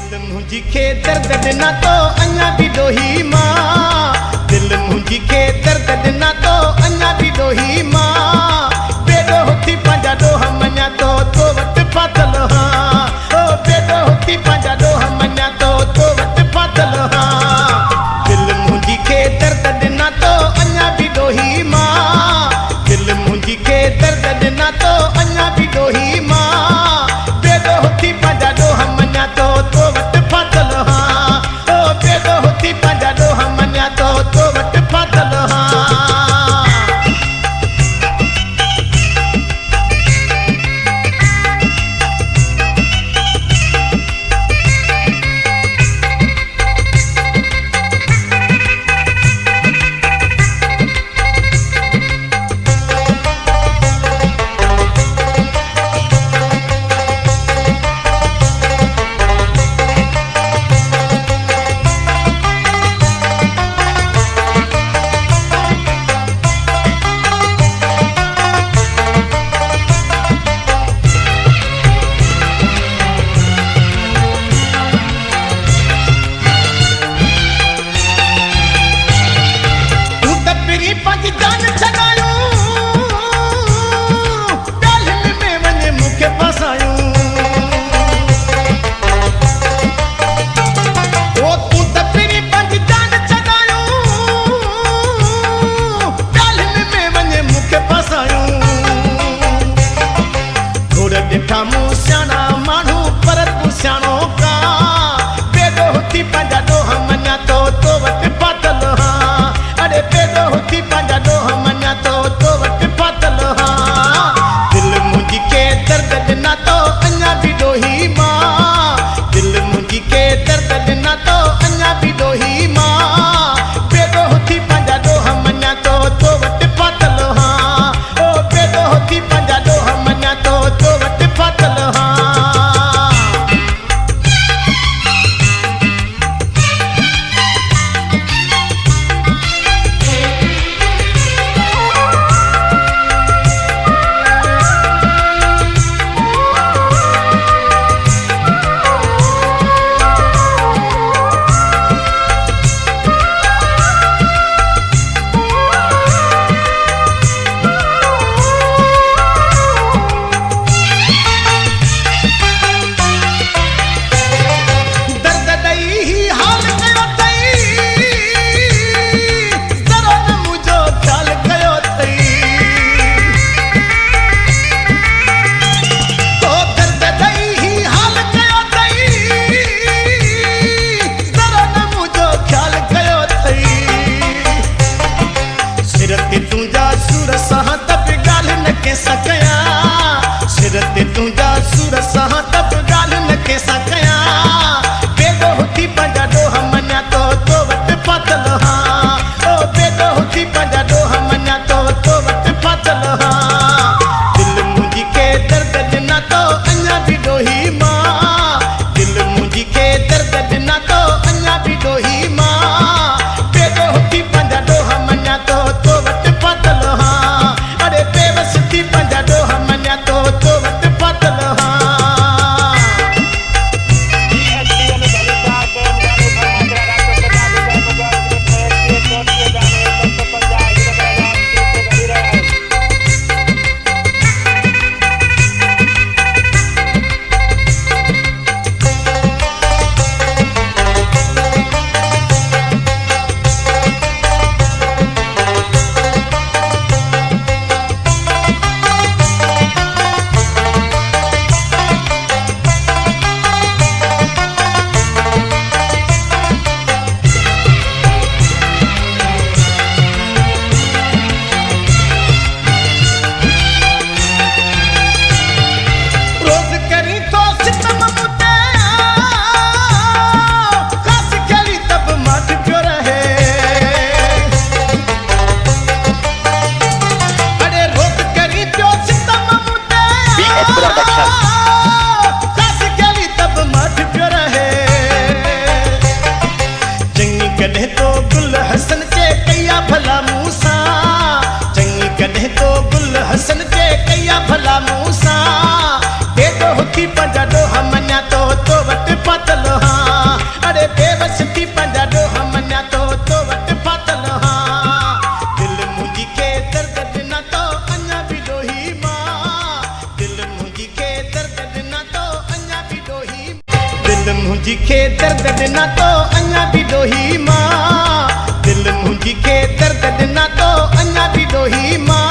दिल मुझी खे दर्द दिना तो अञा भी डोही मां। दिल मुझी खे दर्द दिना तो अञा भी डोही मां। बेडो होती पंजा डोह मञा तो वट फातल हां। ओ बेडो होती पंजा डोह मञा तो वट फातल हां। दिल मुझी खे दर्द दिना तो अञा भी डोही मां। दिल मुझी खे दर्द दिना तो अञा भी डोही मां। बेडो होती पंजा डोह मञा तो वट फातल हां। ओ बेडो होती पंजा डोह मञा तो वट फातल हां। मुस्याना मानू पर तू स्यानो का। बेडो होती पंजा डोह मञा तो वट फातल हां। अरे बेडो होती पंजा डोह मञा तो वट फातल हां। दिल मुझी के दर्द दिना तो अञा भी डोही मां। दिल मुझी के दर्द दिना तो अञा भी डोही मां। बेडो होती पंजा डोह मञा तो वट फातल हां। ओ बेडो होती पंजा डोह मञा तो वट फातल हां। सिरते तुझा सुर सह तब गाल न के सकया। बेडो होती पंजा डोह मञा तो वट फातल हां। ओ बेडो होती पंजा डोह मञा तो वट फातल हां। दिल मुझी के दर्द दिना तो अञा भी डोही मां। दिल मुझी के दर्द दिना तो अञा भी डोही मां। बेडो होती पंजा डोह मञा तो वट फातल हां। अरे बेवसती पंजा डोह मञा तो वट फातल हां। कदे तो गुल हसन के कैया भला मूसा। चंगी कदे तो गुल हसन के कैया भला मूसा। बेडो होती पंजा डोह मञा तो वट फातल हां। मुंहिंजी खे दर्द ॾिना तो अञा बि ॾोही मां दिल मुंहिंजी खे दर्द ॾिना तो अञा बि ॾोही मां